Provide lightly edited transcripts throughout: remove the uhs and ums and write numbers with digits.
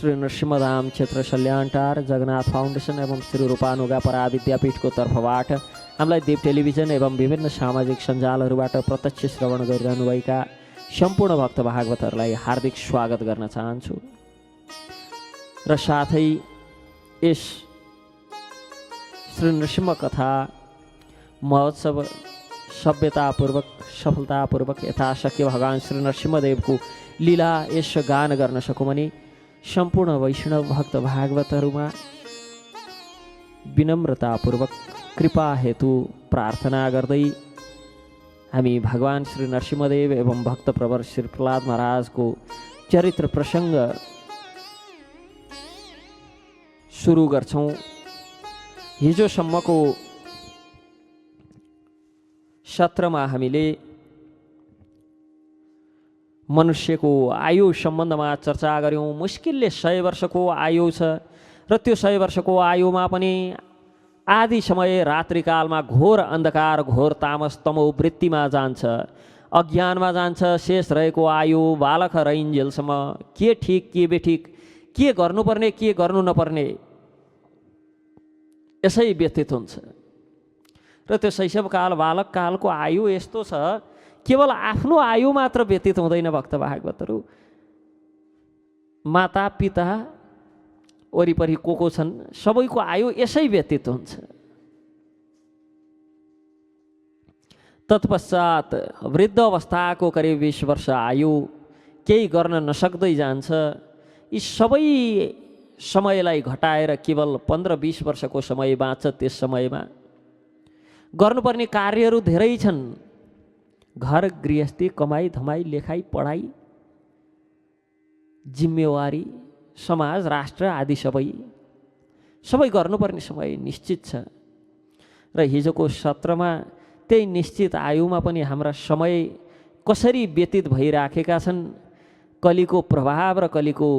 श्री नरसिंहधाम क्षेत्र सल्यानटार जगन्नाथ फाउन्डेसन एवं श्री रूपानुगा परा विद्यापीठको तर्फबाट हामीलाई देव टेलिभिजन एवं विभिन्न सामाजिक सञ्जालहरूबाट प्रत्यक्ष श्रवण गरिरहनुभएका सम्पूर्ण भक्त भागवतहरूलाई हार्दिक स्वागत गर्न चाहन्छु र साथै यस श्री नरसिंह कथा महोत्सव सभ्यतापूर्वक सफलतापूर्वक यथाशक्य भगवान श्री नरसिंहदेवको लीला यस गान गर्न सकौँ भने सम्पूर्ण वैष्णव भक्त भागवतहरूमा विनम्रतापूर्वक कृपा हेतु प्रार्थना गर्दै हामी भगवान श्री नरसिंहदेव एवं भक्त प्रवर श्री प्रहलाद महाराजको चरित्र प्रसङ्ग सुरु गर्छौँ। हिजोसम्मको सत्रमा हामीले मनुष्यको आयु सम्बन्धमा चर्चा गऱ्यौँ। मुस्किलले 100 वर्षको आयु छ र त्यो 100 वर्षको आयुमा पनि आधी समय रात्रिकालमा घोर अन्धकार घोर तामस तमो वृत्तिमा जान्छ, अज्ञानमा जान्छ। शेष रहेको आयु बालक रहिन्जेलसम्म के ठिक के बेठिक, के गर्नुपर्ने के गर्नु नपर्ने यसै व्यतीत हुन्छ। र त्यो शैशवकाल बालककालको आयु यस्तो छ, केवल आफ्नो आयु मात्र व्यतीत हुँदैन भक्त भागवतहरू, माता पिता वरिपरि को छन् सबैको आयु यसै व्यतीत हुन्छ। तत्पश्चात वृद्ध अवस्थाको करिब 20 वर्ष आयु केही गर्न नसक्दै जान्छ। यी सबै समयलाई घटाएर केवल 15-20 वर्षको समय बाँच्छ। त्यस समयमा गर्नुपर्ने कार्यहरू धेरै छन्, घर गृहस्थी कमाई धमाई लेखाइ पढाइ जिम्मेवारी समाज राष्ट्र आदि सबै गर्नुपर्ने समय निश्चित छ। र हिजोको सत्रमा त्यही निश्चित आयुमा पनि हाम्रा समय कसरी व्यतीत भइराखेका छन्, कलिको प्रभाव र कलिको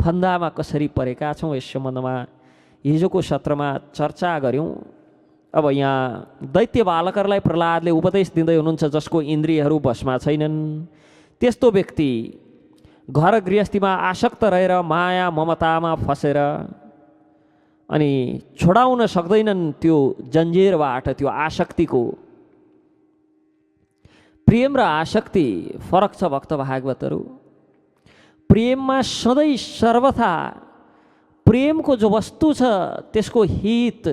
फन्दामा कसरी परेका छौँ यस सम्बन्धमा हिजोको सत्रमा चर्चा गऱ्यौँ। अब यहाँ दैत्य बालकहरूलाई प्रहलादले उपदेश दिँदै हुनुहुन्छ जसको इन्द्रियहरू बसमा छैनन्। त्यस्तो व्यक्ति घर गृहस्थीमा आसक्त रहेर माया ममतामा फसेर अनि छोडाउन सक्दैनन् त्यो जन्जिरबाट, त्यो आसक्तिको। प्रेम र आसक्ति फरक छ भक्त भागवतहरू। प्रेममा सधैँ सर्वथा प्रेमको जो वस्तु छ त्यसको हित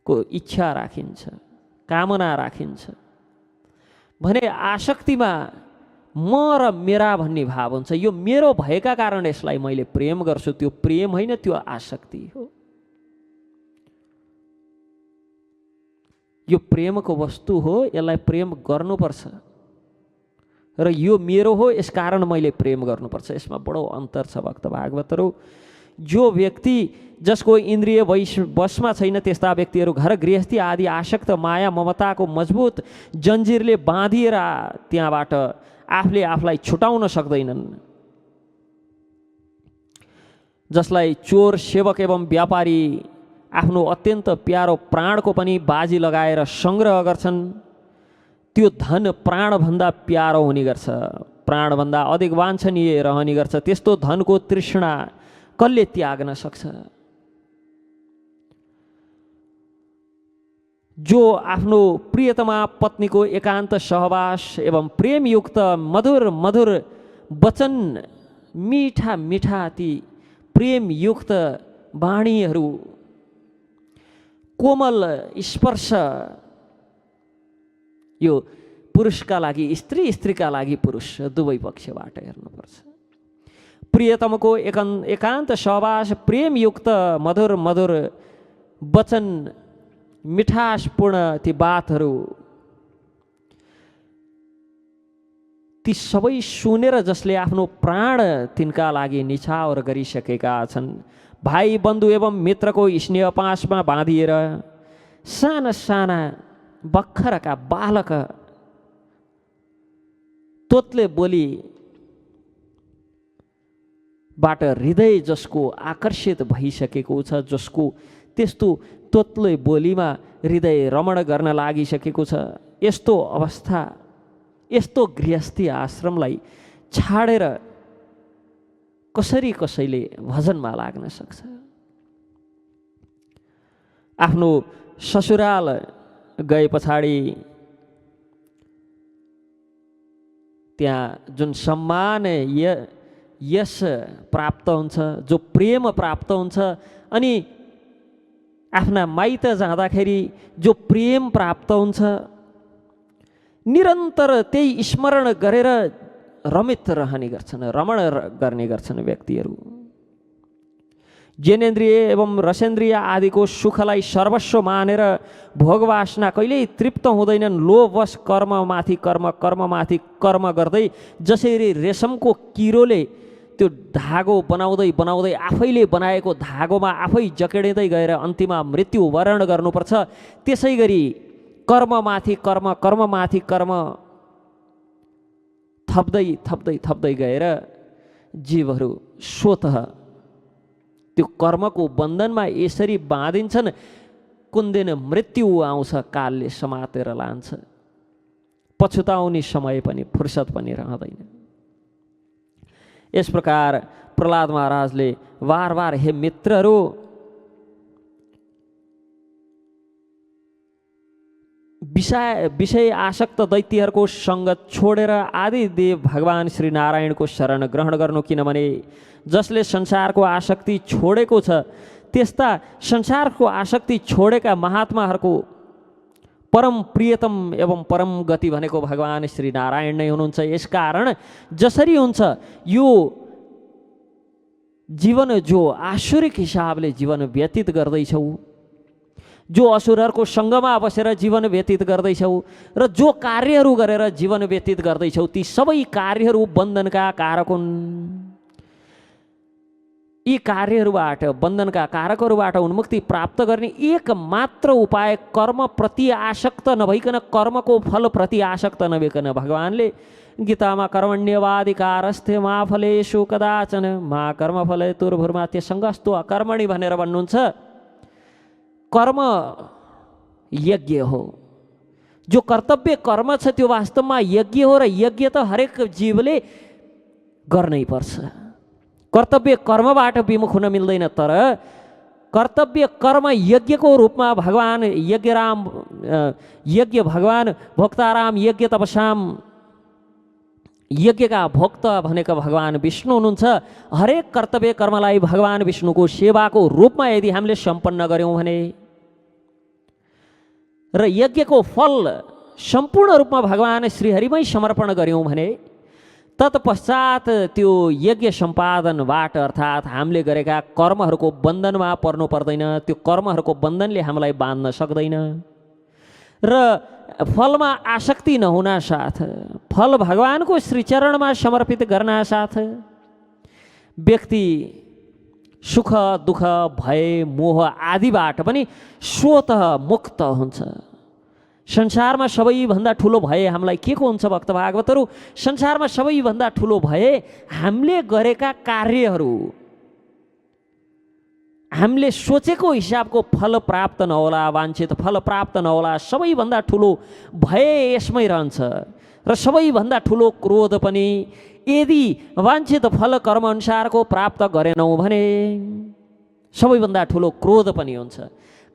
को इच्छा राखिन्छ, कामना राखिन्छ भने आसक्तिमा म र मेरा भन्ने भाव हुन्छ। यो मेरो भएका कारण यसलाई मैले प्रेम गर्छु, त्यो प्रेम होइन, त्यो आसक्ति हो। यो प्रेमको वस्तु हो, यसलाई प्रेम गर्नुपर्छ र यो मेरो हो यसकारण मैले प्रेम गर्नुपर्छ। यसमा बडो अन्तर छ भक्त भागवतहरू। जो व्यक्ति जसको इन्द्रिय वशमा छैन त्यस्ता व्यक्तिहरू घर गृहस्थी आदि आसक्त माया ममताको मजबुत जन्जिरले बाँधिएर त्यहाँबाट आफूले आफूलाई छुटाउन सक्दैनन्। जसलाई चोर सेवक एवं व्यापारी आफ्नो अत्यन्त प्यारो प्राणको पनि बाजी लगाएर सङ्ग्रह गर्छन्, त्यो धन प्राणभन्दा प्यारो हुने गर्छ, प्राणभन्दा अधिक वाञ्छनीय रहने गर्छ। त्यस्तो धनको तृष्णा कसले त्याग्न सक्छ? जो आफ्नो प्रियतमा पत्नीको एकान्त सहवास एवं प्रेमयुक्त मधुर मधुर वचन, मिठा मिठा ती प्रेमयुक्त वाणीहरू, कोमल स्पर्श, यो पुरुषका लागि स्त्री, स्त्रीका लागि पुरुष, दुवै पक्षबाट हेर्नुपर्छ। प्रियतमको एकान्त सहवास, प्रेमयुक्त मधुर मधुर वचन, मिठासपूर्ण ती बातहरू, ती सबै सुनेर जसले आफ्नो प्राण तिनका लागि निछावर गरिसकेका छन्, भाइ बन्धु एवं मित्रको स्नेह पासमा बाँधिएर साना साना भर्खरका बालक तोतले बोली बाट हृदय जसको आकर्षित भइसकेको छ, जसको त्यस्तो तोतले बोलीमा हृदय रमण गर्न लागिसकेको छ, यस्तो अवस्था यस्तो गृहस्थी आश्रमलाई छाडेर कसरी कसैले भजनमा लाग्न सक्छ? आफ्नो ससुराल गए पछाडि त्यहाँ जुन सम्मान यश प्राप्त हुन्छ, जो प्रेम प्राप्त हुन्छ, अनि आफ्ना माइत जाँदाखेरि जो प्रेम प्राप्त हुन्छ, निरन्तर त्यही स्मरण गरेर रमित रहने गर्छन्, रमण गर्ने गर्छन् व्यक्तिहरू। ज्ञानेन्द्रिय एवं रसेन्द्रिय आदिको सुखलाई सर्वस्व मानेर भोगवासना कहिल्यै तृप्त हुँदैनन्। लोभवश कर्ममाथि कर्म, कर्ममाथि कर्म गर्दै जसरी रेशमको किरोले त्यो धागो बनाउँदै बनाउँदै आफैले बनाएको धागोमा आफै जकेडिँदै गएर अन्तिममा मृत्यु वरण गर्नुपर्छ, त्यसै गरी कर्ममाथि कर्म, कर्ममाथि कर्म थप्दै थप्दै थप्दै गएर जीवहरू स्वतः त्यो कर्मको बन्धनमा यसरी बाँधिन्छन्, कुन दिन मृत्यु आउँछ कालले समातेर लान्छ, पछुताउने समय पनि फुर्सद पनि रहँदैन। यस प्रकार प्रहलाद महाराजले बार बार हे मित्रहरू, विषय आसक्त दैत्यहरूको सङ्गत छोडेर आदिदेव भगवान् श्री नारायणको शरण ग्रहण गर्नु, किनभने जसले संसारको आसक्ति छोडेको छ त्यस्ता संसारको आसक्ति छोडेका महात्माहरूको परम प्रियतम एवं परम गति भनेको भगवान् श्री नारायण नै हुनुहुन्छ। यसकारण जसरी हुन्छ यो जीवन जो आसुरिक हिसाबले जीवन व्यतीत गर्दैछौ, जो असुरहरूको सङ्गमा बसेर जीवन व्यतीत गर्दैछौ र जो कार्यहरू गरेर जीवन व्यतीत गर्दैछौ, ती सबै कार्यहरू बन्धनका कारक हुन्। यी कार्यहरूबाट, बन्धनका कारकहरूबाट उन्मुक्ति प्राप्त गर्ने एक मात्र उपाय कर्मप्रति आसक्त नभइकन, कर्मको फलप्रति आसक्त नभइकन भगवान्ले गीतामा कर्मण्यवाधिकारस्ते मा फलेषु कदाचन मा कर्मफलेतुर्भुर्मा त्यसङ्गस्तु अकर्मणि भनेर भन्नुहुन्छ। कर्म यज्ञ हो, जो कर्तव्य कर्म छ त्यो वास्तवमा यज्ञ हो, र यज्ञ त हरेक जीवले गर्नै पर्छ। कर्तव्य कर्मबाट विमुख हुन मिल्दैन, तर कर्तव्य कर्म यज्ञको रूपमा भगवान् यज्ञ भगवान् भोक्ताराम यज्ञ तपसाम यज्ञका भोक्त भनेको भगवान् विष्णु हुनुहुन्छ। हरेक कर्तव्य कर्मलाई भगवान् विष्णुको सेवाको रूपमा यदि हामीले सम्पन्न गऱ्यौँ भने र यज्ञको फल सम्पूर्ण रूपमा भगवान् श्रीहरिमै समर्पण गऱ्यौँ भने तत्पश्चात त्यो यज्ञ सम्पादनबाट अर्थात् हामीले गरेका कर्महरूको बन्धनमा पर्नु पर्दैन। त्यो कर्महरूको बन्धनले हामीलाई बाँध्न सक्दैन र फलमा आसक्ति नहुना साथ, फल भगवानको श्रीचरणमा समर्पित गर्न साथ व्यक्ति सुख दुःख भय मोह आदिबाट पनि स्वतः मुक्त हुन्छ। संसारमा सबैभन्दा ठुलो भय हामीलाई के को हुन्छ भक्त भागवतहरू? संसारमा सबैभन्दा ठुलो भय हामीले गरेका कार्यहरू, हामीले सोचेको हिसाबको फल प्राप्त नहोला, वाञ्छित फल प्राप्त नहोला, सबैभन्दा ठुलो भय यसमै रहन्छ। र सबैभन्दा ठुलो क्रोध पनि यदि वाञ्छित फल कर्म अनुसारको प्राप्त गरेनौँ भने सबैभन्दा ठुलो क्रोध पनि हुन्छ।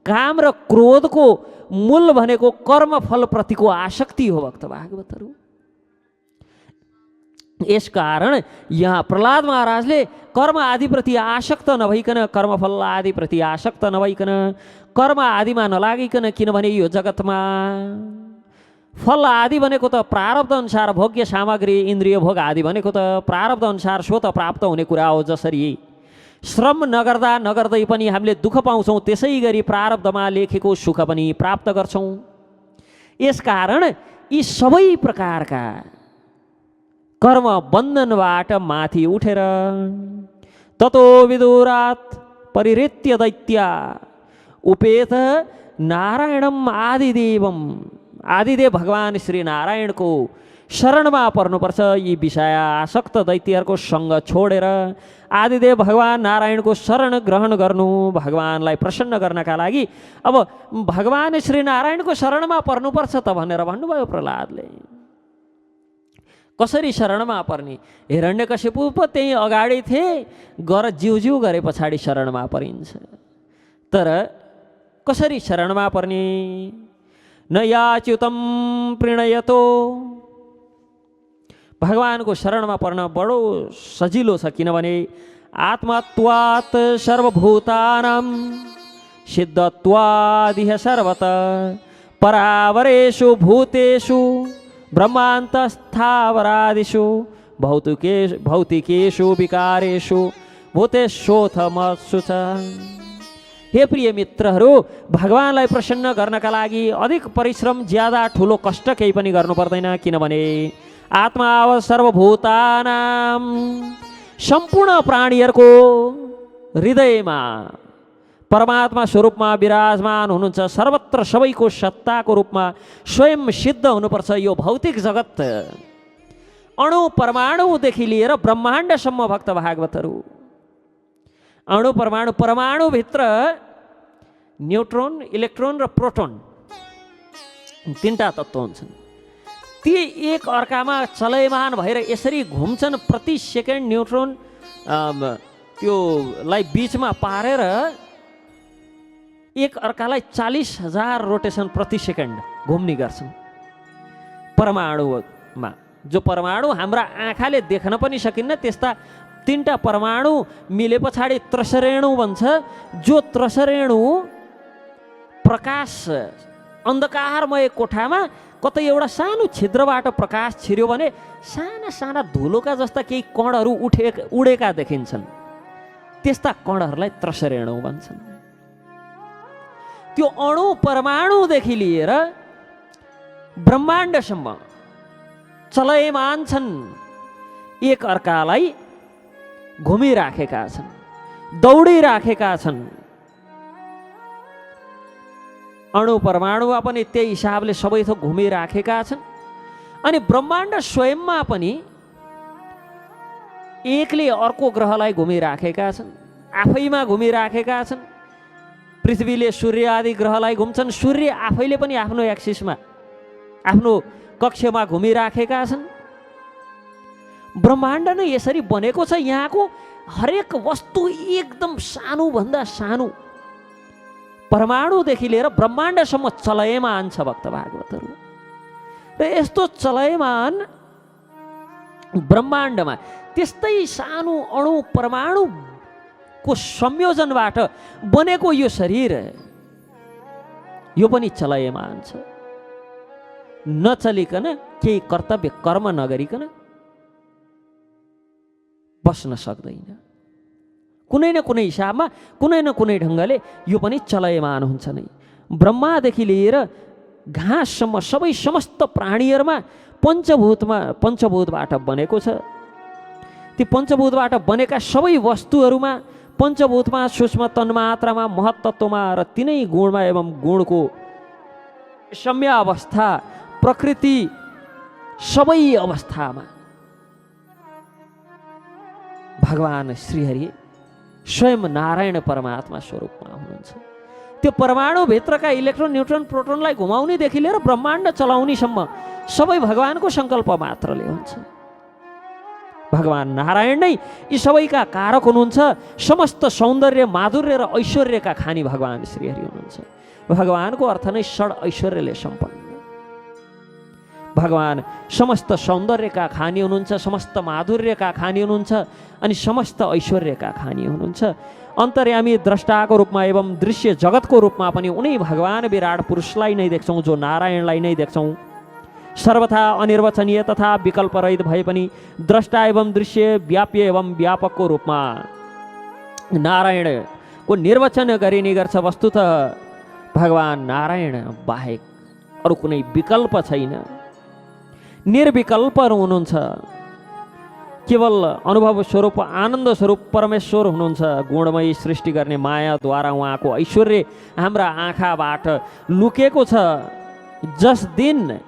काम र क्रोधको मूल भनेको कर्मफल प्रतिको आसक्ति हो भक्त भागवतहरू। यसकारण यहाँ प्रहलाद महाराजले कर्म आदिप्रति आसक्त नभइकन, कर्मफल आदिप्रति आसक्त नभइकन, कर्म आदिमा नलागिकन, किनभने यो जगतमा फल आदि भनेको त प्रारब्ध अनुसार भोग्य सामग्री, इन्द्रिय भोग आदि भनेको त प्रारब्ध अनुसार स्वतः प्राप्त हुने कुरा हो। जसरी श्रम नगर्दा नगर्दै पनि हामीले दुःख पाउँछौँ, त्यसै गरी प्रारब्धमा लेखेको सुख पनि प्राप्त गर्छौँ। यसकारण यी सबै प्रकारका कर्म बन्धनबाट माथि उठेर ततो विदुरात् परिहृत्य दैत्या उपेत नारायणम आदिदेवम, आदिदेव भगवान् श्री नारायणको शरणमा पर्नुपर्छ। यी विषय आसक्त दैत्यहरूको सङ्ग छोडेर आदिदेव भगवान् नारायणको शरण ग्रहण गर्नु, भगवान्लाई प्रसन्न गर्नका लागि अब भगवान् श्री नारायणको शरणमा पर्नुपर्छ त भनेर भन्नुभयो प्रहलादले। कसरी शरणमा पर्ने? हिरण्यकशिपु पो त्यही अगाडि थिए, गर जिउ गरे पछाडि शरणमा परिन्छ। तर कसरी शरणमा पर्ने? न याच्युतम प्रणयतो। भगवानको शरणमा पर्न बडो सजिलो छ, किनभने आत्मत्वात् सर्वभूतानां सिद्धत्वादिह सर्वत परावरेषु भूतेषु ब्रह्मान्तस्थावरादिषु भौतिकेषु विकारेषु भूतेषोऽथमत्सु च। हे प्रिय मित्रहरू, भगवानलाई प्रसन्न गर्नका लागि अधिक परिश्रम, ज्यादा ठुलो कष्ट केही पनि गर्नु पर्दैन, किनभने आत्मा सर्वभूतानां सम्पूर्ण प्राणीहरूको हृदयमा परमात्मा स्वरूपमा विराजमान हुनुहुन्छ। सर्वत्र सबैको सत्ताको रूपमा स्वयं सिद्ध हुनुपर्छ। यो भौतिक जगत अणु परमाणुदेखि लिएर ब्रह्माण्डसम्म भक्त भागवतहरू, अणु परमाणु, परमाणुभित्र न्युट्रोन, इलेक्ट्रोन र प्रोटोन तीनटा तत्त्व हुन्छन्। ती एक अर्कामा चलयमान भएर यसरी घुम्छन्। प्रति सेकेन्ड न्युट्रोन त्योलाई बिचमा पारेर एक अर्कालाई 40,000 रोटेसन प्रति सेकेन्ड घुम्ने गर्छन् परमाणुमा। जो परमाणु हाम्रा आँखाले देख्न पनि सकिन्न, त्यस्ता तीनटा परमाणु मिले पछाडि त्रसरेणु बन्छ। जो त्रसरेणु प्रकाश अन्धकारमय कोठामा कतै एउटा सानो छिद्रबाट प्रकाश छिर्यो भने साना साना धुलोका जस्ता केही कणहरू उडेका देखिन्छन्। त्यस्ता कणहरूलाई त्रसरेणु भन्छन्। त्यो अणु परमाणुदेखि लिएर ब्रह्माण्डसम्म चलयमान छन्, एक अर्कालाई घुमिराखेका छन्, दौडिराखेका छन्। अणु परमाणुमा पनि त्यही हिसाबले सबै थोक घुमिराखेका छन्। अनि ब्रह्माण्ड स्वयंमा पनि एकले अर्को ग्रहलाई घुमिराखेका छन्, आफैमा घुमिराखेका छन्। पृथ्वीले सूर्य आदि ग्रहलाई घुम्छन्, सूर्य आफैले पनि आफ्नो एक्सिसमा, आफ्नो कक्षमा घुमिराखेका छन्। ब्रह्माण्ड नै यसरी बनेको छ। यहाँको हरेक वस्तु एकदम सानोभन्दा सानो परमाणुदेखि लिएर ब्रह्माण्डसम्म चलयमान छ भक्त भागवतहरू। र यस्तो चलयमान ब्रह्माण्डमा त्यस्तै सानो अणु परमाणुको संयोजनबाट बनेको यो शरीर, यो पनि चलयमान छ। नचलिकन, केही कर्तव्य कर्म नगरिकन बस्न सक्दैन। कुनै न कुनै हिसाबमा, कुनै न कुनै ढङ्गले यो पनि चलयमान हुन्छ नै। ब्रह्मादेखि लिएर घाँससम्म सबै समस्त प्राणीहरूमा पञ्चभूतबाट बनेको छ। ती पञ्चभूतबाट बनेका सबै वस्तुहरूमा पञ्चभूतमा सूक्ष्म तन्मात्रामा महत्त्वमा र तिनै गुणमा एवं गुणको सम्य अवस्था प्रकृति सबै अवस्थामा भगवान श्रीहरि स्वयं नारायण परमात्मा स्वरूपमा हुनुहुन्छ। त्यो परमाणुभित्रका इलेक्ट्रोन, न्युट्रोन, प्रोटोनलाई घुमाउनेदेखि लिएर ब्रह्माण्ड चलाउनेसम्म सबै भगवानको सङ्कल्प मात्रले हुन्छ। भगवान नारायण नै यी सबैका कारक हुनुहुन्छ। समस्त सौन्दर्य, माधुर्य र ऐश्वर्यका खानी भगवान श्रीहरि हुनुहुन्छ। भगवानको अर्थ नै षड ऐश्वर्यले सम्पन्न। भगवान समस्त सौन्दर्यका खानी हुनुहुन्छ, समस्त माधुर्यका खानी हुनुहुन्छ अनि समस्त ऐश्वर्यका खानी हुनुहुन्छ। अन्तर्यामी द्रष्टाको रूपमा एवं दृश्य जगतको रूपमा पनि उनै भगवान विराट पुरुषलाई नै देख्छौँ, जो नारायणलाई नै देख्छौँ। सर्वथा अनिर्वचनीय तथा विकल्परहित भए पनि द्रष्टा एवं दृश्य, व्याप्य एवं व्यापकको रूपमा नारायणको निर्वचन गरिने गर्छ। वस्तुतः भगवान नारायण बाहेक अरू कुनै विकल्प छैन। निर्विकल्प हुनुहुन्छ। केवल अनुभव स्वरूप, आनन्द स्वरूप परमेश्वर हुनुहुन्छ। गुणमयी सृष्टि गर्ने मायाद्वारा उहाँको ऐश्वर्य हाम्रा आँखाबाट लुकेको छ। जस दिन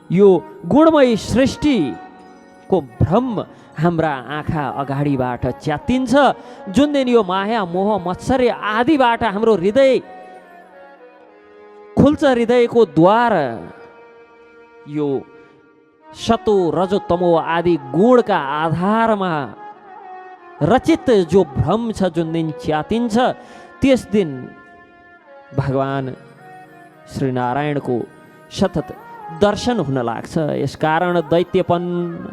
यो गुणमयी सृष्टिको भ्रम हाम्रा आँखा अगाडिबाट च्यातिन्छ, जुन दिन यो माया मोह मत्सर्य आदिबाट हाम्रो हृदय खुल्छ, हृदयको द्वार यो सतो रजो तमो आदि गुणका आधारमा रचित जो भ्रम छ, जुन दिन च्यातिन्छ त्यस दिन भगवान श्रीनारायणको सतत दर्शन हुन लाग्छ। यसकारण दैत्यपन,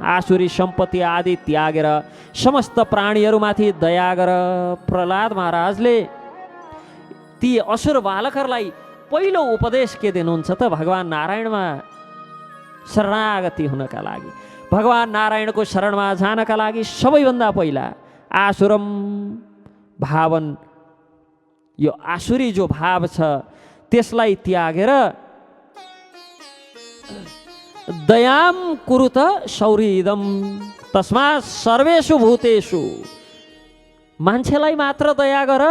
आसुरी सम्पत्ति आदि त्यागेर समस्त प्राणीहरूमाथि दया गर प्रहलाद महाराजले ती असुर बालकहरूलाई पहिलो उपदेश के दिनुहुन्छ त? भगवान नारायणमा शरणागति हुनका लागि, भगवान नारायणको शरणमा जानका लागि सबैभन्दा पहिला आसुरम भावन, यो आसुरी जो भाव छ त्यसलाई त्यागेर दयाम कुरुत सौहृदम तस्मात् सर्वेषु भूतेषु, मान्छेलाई मात्र दया गर,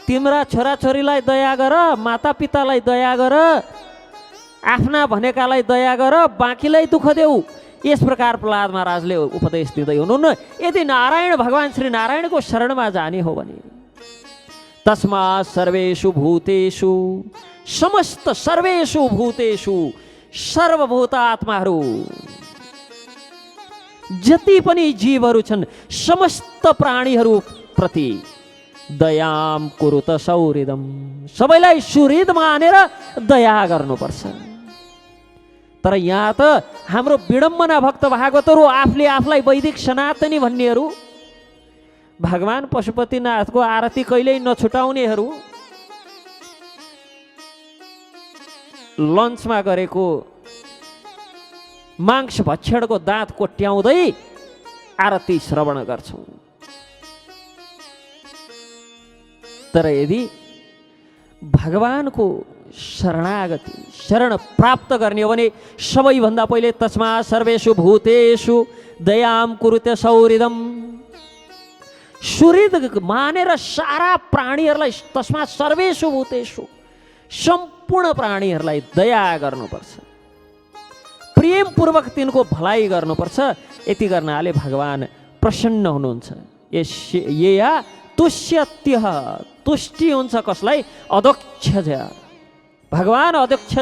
तिम्रा छोराछोरीलाई दया गर, मातापितालाई दया गर, आफ्ना भनेकालाई दया गर, बाँकीलाई दुःख देऊ। यस प्रकार प्रहलाद महाराजले उपदेश दिँदै हुनुहुन्न। यदि नारायण भगवान श्री नारायणको शरणमा जाने हो भने तस्मात् सर्वेषु भूतेषु, समस्त सर्वेषु भूतेषु, सर्वभूत आत्माहरू, जति पनि जीवहरू छन् समस्त प्राणीहरू प्रति दयाम कुरुत सौहृदम, सबैलाई सुहृद मानेर दया गर्नुपर्छ। तर यहाँ त हाम्रो विडम्बना भक्त भागवतहरू आफूले आफूलाई वैदिक सनातनी भन्नेहरू, भगवान पशुपतिनाथको आरती कहिल्यै नछुटाउनेहरू, लन्चमा गरेको मांस भक्षणको दाँत कोट्याउँदै आरती श्रवण गर्छौँ। तर यदि भगवानको शरणागति, शरण प्राप्त गर्ने हो भने सबैभन्दा पहिले तस्मात् सर्वेषु भूतेषु दयाम कुरुते सौहृदम, सुहृद मानेर सारा प्राणीहरूलाई, तस्मात् सर्वेषु भूतेषु, सम्पूर्ण प्राणीहरूलाई दया गर्नुपर्छ, प्रेमपूर्वक तिनको भलाइ गर्नुपर्छ। यति गर्नाले भगवान प्रसन्न हुनुहुन्छ। या तुष्यत्यः, तुष्टि हुन्छ कसलाई? अध्यक्ष। भगवान अध्यक्ष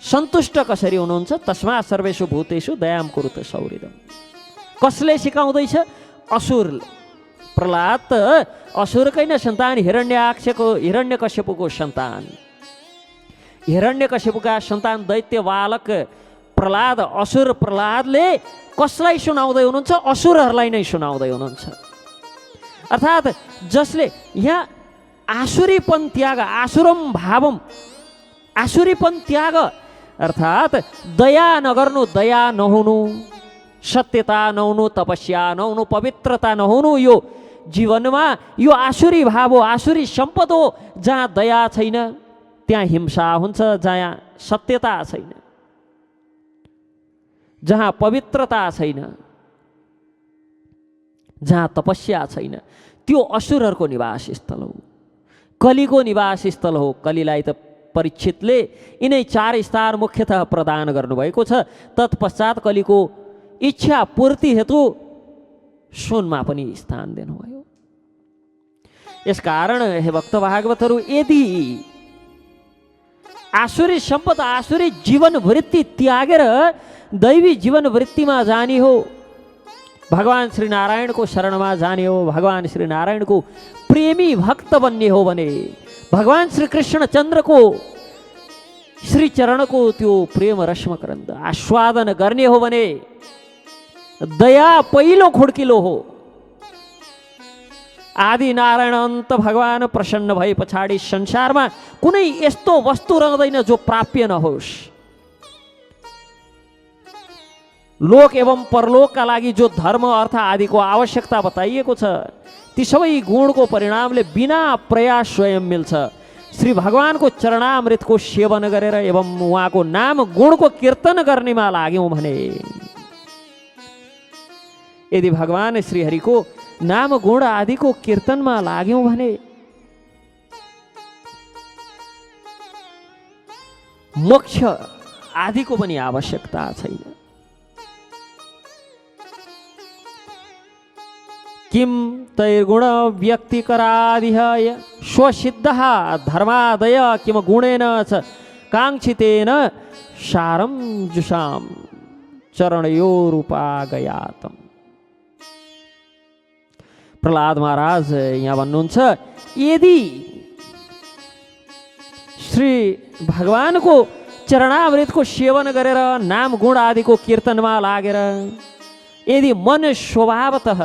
सन्तुष्ट कसरी हुनुहुन्छ? तस्मात् सर्वेषु भूतेषु दयाम कुरुत सौहृदम। कसले सिकाउँदैछ? असुरले। प्रहलाद त असुरकै न सन्तान, हिरण्यकश्यपको सन्तान, हिरण्यकश्यपका सन्तान दैत्य बालक प्रहलाद, असुर प्रहलादले कसलाई सुनाउँदै हुनुहुन्छ? असुरहरूलाई नै सुनाउँदै हुनुहुन्छ। अर्थात् जसले यहाँ आसुरीपन त्याग, आसुरम भावम, आसुरीपन त्याग अर्थात् दया नगर्नु, दया नहुनु, सत्यता नहुनु, तपस्या नहुनु, पवित्रता नहुनु, यो जीवनमा यो आसुरी भाव हो, आसुरी सम्पद हो। जहाँ दया छैन त्यहाँ हिंसा हुन्छ, जहाँ सत्यता छैन, जहाँ पवित्रता छैन, जहाँ तपस्या छैन, त्यो असुरहरूको निवास स्थल हो, कलिको निवास स्थल हो। कलिलाई त परीक्षितले यिनै 4 स्टार मुख्यतः प्रदान गर्नुभएको छ। तत्पश्चात कलिको इच्छा पूर्ति हेतु सुनमा पनि स्थान दिनुभयो। यसकारण हे भक्त भागवतहरू, यदि आसुरी सम्पद, आसुरी जीवन वृत्ति त्यागेर दैवी जीवन वृत्तिमा जाने हो, भगवान श्री नारायणको शरणमा जाने हो, भगवान श्री नारायणको प्रेमी भक्त बन्ने हो भने, भगवान श्री कृष्णचन्द्रको श्री चरणको त्यो प्रेम रसमकरन्द आस्वादन गर्ने हो भने दया पहिलो खुड्किलो हो। आदि नारायण अन्त भगवान प्रसन्न भए पछाडि संसारमा कुनै यस्तो वस्तु रहँदैन जो प्राप्य नहोस्। लोक एवं परलोकका लागि जो धर्म अर्थ आदिको आवश्यकता बताइएको छ, ती सबै गुणको परिणामले बिना प्रयास स्वयं मिल्छ। श्री भगवानको चरणामृतको सेवन गरेर एवं उहाँको नाम गुणको कीर्तन गर्नेमा लाग्यौँ भने, यदि भगवान श्रीहरिको नाम गुण आदिको कीर्तनमा लाग्यौँ भने मोक्ष आदिको पनि आवश्यकता छैन। किम तैर्गुण व्यक्तिकरादिह स्वसिद्धः धर्मादय किम गुणेन च काङ्क्षितेन सारं जुषाम। चरणयोरुपागयातम। प्रहलाद महाराज यहाँ भन्नुहुन्छ, यदि श्री भगवानको चरणामृतको सेवन गरेर नाम गुण आदिको कीर्तनमा लागेर यदि मन स्वभावतः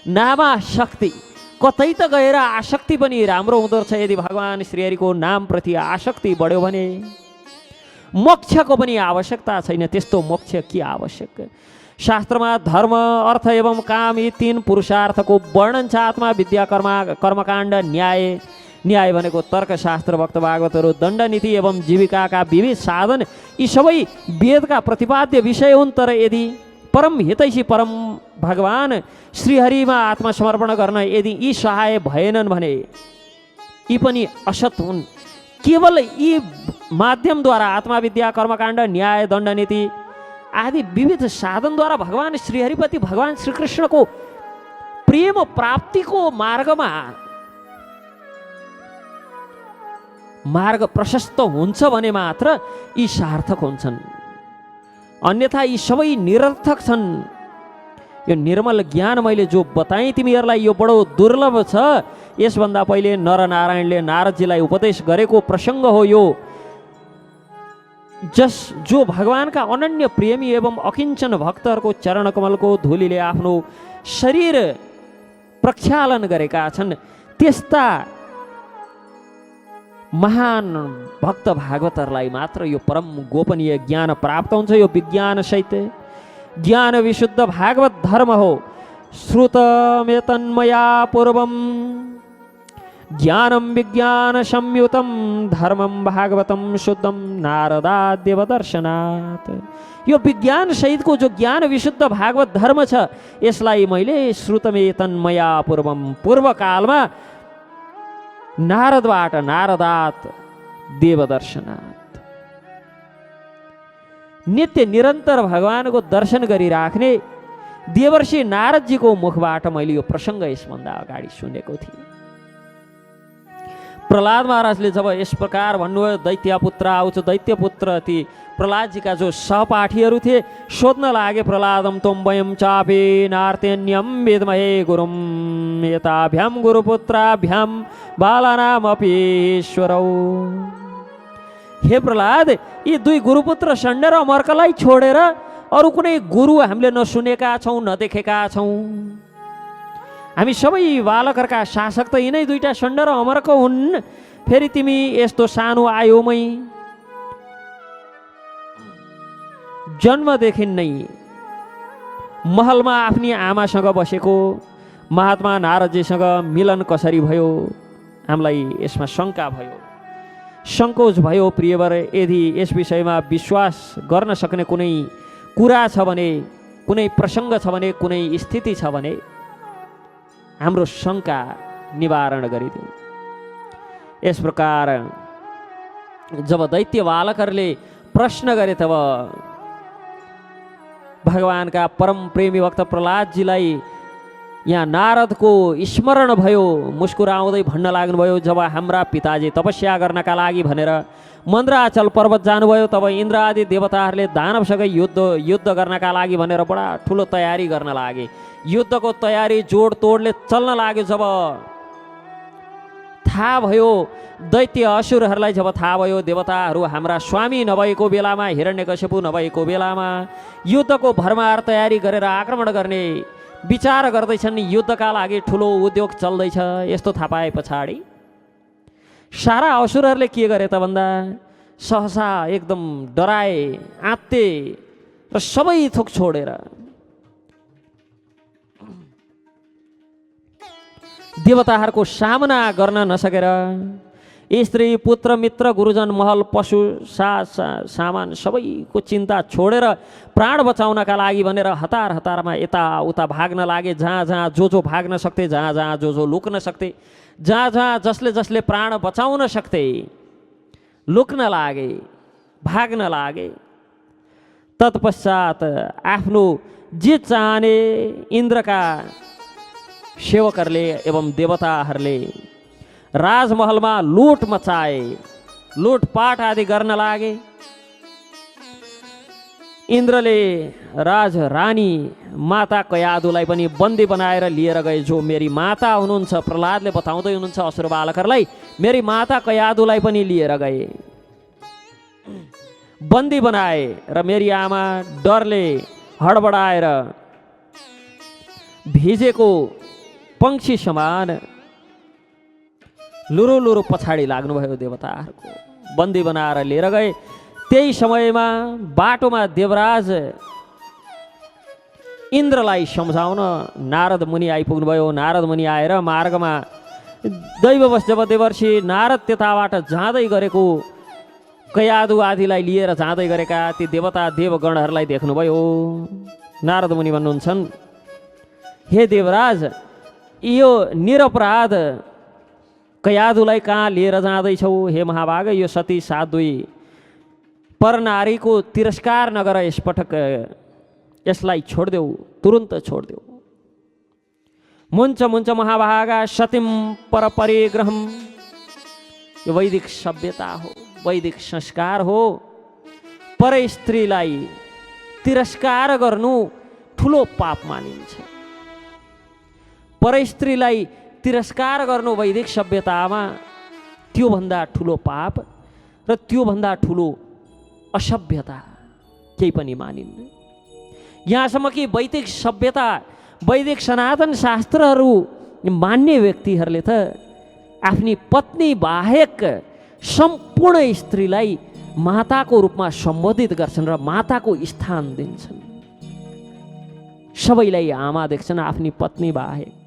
नामाशक्ति, कतै त गएर आसक्ति पनि राम्रो हुँदो रहेछ। यदि भगवान श्रीहरिको नामप्रति आसक्ति बढ्यो भने मोक्षको पनि आवश्यकता छैन। त्यस्तो मोक्ष के आवश्यक? शास्त्रमा धर्म, अर्थ एवं काम यी तीन पुरुषार्थको वर्णन छ। आत्मा, विद्या, कर्मकाण्ड, न्याय। न्याय भनेको तर्कशास्त्र, भक्त भागवतहरू, दण्डनीति एवं जीविकाका विविध साधन, यी सबै वेदका प्रतिपाद्य विषय हुन्। तर यदि परम हितैषी परम भगवान श्रीहरिमा आत्मसमर्पण गर्न यदि यी सहाय भएनन् भने यी पनि असत हुन्। केवल यी माध्यमद्वारा आत्मविद्या, कर्मकाण्ड, न्याय, दण्डनीति आदि विविध साधनद्वारा भगवान श्रीहरिपति, भगवान श्रीकृष्णको प्रेम प्राप्तिको मार्ग प्रशस्त हुन्छ भने मात्र यी सार्थक हुन्छन्, अन्यथा यी सबै निरर्थक छन्। यो निर्मल ज्ञान मैले जो बताएँ तिमीहरूलाई, यो बडो दुर्लभ छ। यसभन्दा पहिले नरनारायणले नारदजीलाई उपदेश गरेको प्रसङ्ग हो यो। जो भगवानका अनन्य प्रेमी एवं अकिञ्चन भक्तहरूको चरणकमलको धुलीले आफ्नो शरीर प्रक्षालन गरेका छन्, त्यस्ता महान भक्त भागवतहरूलाई मात्र यो परम गोपनीय ज्ञान प्राप्त हुन्छ। यो विज्ञान सहित ज्ञान विशुद्ध भागवत धर्म हो। श्रुतमेतन्मया पूर्वम ज्ञानम विज्ञान संयुतम धर्मम भागवतम शुद्धम नारदाद्यवदर्शनात्। यो विज्ञान सहितको जो ज्ञान विशुद्ध भागवत धर्म छ, यसलाई मैले श्रुतमेतन्मया पूर्वम, पूर्व कालमा नारदबाट, नारदात देवदर्शनात्, नित्य निरन्तर भगवानको दर्शन गरिराख्ने देवर्षि नारदजीको मुखबाट मैले यो प्रसङ्ग यसभन्दा अगाडि सुनेको थिएँ। प्रहलाद महाराजले जब यस प्रकार भन्नुभयो, दैत्यपुत्र आउँछ, दैत्यपुत्र ती प्रहलादजीका जो सहपाठीहरू थिए सोध्न लागे, प्रहलादम त्वं वयं चापि नार्तेन्यं विद्महे गुरुं यताभ्यां गुरुपुत्राभ्यां बालानामपि ईश्वरौ। हे प्रहलाद, यी दुई गुरुपुत्र षण्ड र अमर्कलाई छोडेर अरू कुनै गुरु हामीले नसुनेका छौँ, नदेखेका छौँ। हामी सबै बालकहरूका शासक त यिनै दुईटा षण्ड र अमर्क हुन्। फेरि तिमी यस्तो सानो आयुमै जन्मदेखि नै महलमा आफ्नी आमासँग बसेको महात्मा नारदजीसँग मिलन कसरी भयो? हामीलाई यसमा शङ्का भयो, सङ्कोच भयो। प्रियवर, यदि यस विषयमा विश्वास गर्न सक्ने कुनै कुरा छ भने, कुनै प्रसङ्ग छ भने, कुनै स्थिति छ भने हाम्रो शङ्का निवारण गरिदिउँ। यस प्रकार जब दैत्य बालकहरूले प्रश्न गरे तब भगवानका परम प्रेमी भक्त प्रहलादजीलाई यहाँ नारदको स्मरण भयो। मुस्कुराउँदै भन्न लाग्नुभयो, जब हाम्रा पिताजी तपस्या गर्नका लागि भनेर मन्द्राचल पर्वत जानुभयो तब इन्द्र आदि देवताहरूले दानवसँग युद्ध गर्नका लागि भनेर बडा ठुलो तयारी गर्न लागे। युद्धको तयारी जोडतोडले चल्न लाग्यो। जब थाहा भयो दैत्य असुरहरूलाई, जब थाहा भयो देवताहरू हाम्रा स्वामी नभएको बेलामा, हिरण्यकश्यपु नभएको बेलामा युद्धको भरमार तयारी गरेर आक्रमण गर्ने विचार गर्दैछन्, युद्धका लागि ठुलो उद्योग चल्दैछ, यस्तो थाहा पाए पछाडि सारा असुरहरूले के गरे त भन्दा सहसा एकदम डराए, आत्ते र सबै थोक छोडेर देवताहरूको सामना गर्न नसकेर स्त्री, पुत्र, मित्र, गुरुजन, महल, पशु, सामान सबैको चिन्ता छोडेर प्राण बचाउनका लागि भनेर हतार हतारमा यताउता भाग्न लागे। जहाँ जहाँ जो भाग्न सक्थे, जहाँ जहाँ जो लुक्न सक्थे, जहाँ जहाँ जसले प्राण बचाउन सक्थे लुक्न लागे, भाग्न लागे। तत्पश्चात आफ्नो जे चाहने इन्द्रका सेवकहरूले एवं देवताहरूले राजमहलमा लुट मचाए, लुटपाट आदि गर्न लागे। इन्द्रले राजरानी माता कयादुलाई पनि बन्दी बनाएर लिएर गए। जो मेरी माता हुनुहुन्छ, प्रहलादले बताउँदै हुनुहुन्छ असुर बालकहरूलाई, मेरी माता कयादुलाई पनि लिएर गए, बन्दी बनाए र मेरी आमा डरले हडबडाएर भिजेको पंक्षी समान लुरो लुरो पछाडि लाग्नुभयो देवताहरूको। बन्दी बनाएर लिएर गए। त्यही समयमा बाटोमा देवराज इन्द्रलाई सम्झाउन नारद मुनि आइपुग्नुभयो। नारद मुनि आएर मार्गमा दैववश जब देवर्षि नारद त्यताबाट जाँदै गरेको कयादु आदिलाई लिएर जाँदै गरेका ती देवता देवगणहरूलाई देख्नुभयो। नारद मुनि भन्नुहुन्छन्, हे देवराज, यो निरपराध कयादुलाई कहाँ लिएर जाँदैछौ? हे महाभाग, यो सती साध्वी परनारीको तिरस्कार नगर, यसपटक यसलाई छोडिदेऊ, तुरुन्त छोडिदेऊ। मुञ्च मुञ्च महाभागा सतीम पर परिग्रहम। यो वैदिक सभ्यता हो, वैदिक संस्कार हो। पर स्त्रीलाई तिरस्कार गर्नु ठुलो पाप मानिन्छ। पर स्त्रीलाई तिरस्कार गर्नु वैदिक सभ्यतामा त्योभन्दा ठुलो पाप र त्योभन्दा ठुलो असभ्यता केही पनि मानिन्न। यहाँसम्म कि वैदिक सभ्यता, वैदिक सनातन शास्त्रहरू मान्ने व्यक्तिहरूले त आफ्नी पत्नी बाहेक सम्पूर्ण स्त्रीलाई माताको रूपमा सम्बोधित गर्छन् र माताको स्थान दिन्छन्। सबैलाई आमा देख्छन् आफ्नी पत्नी बाहेक।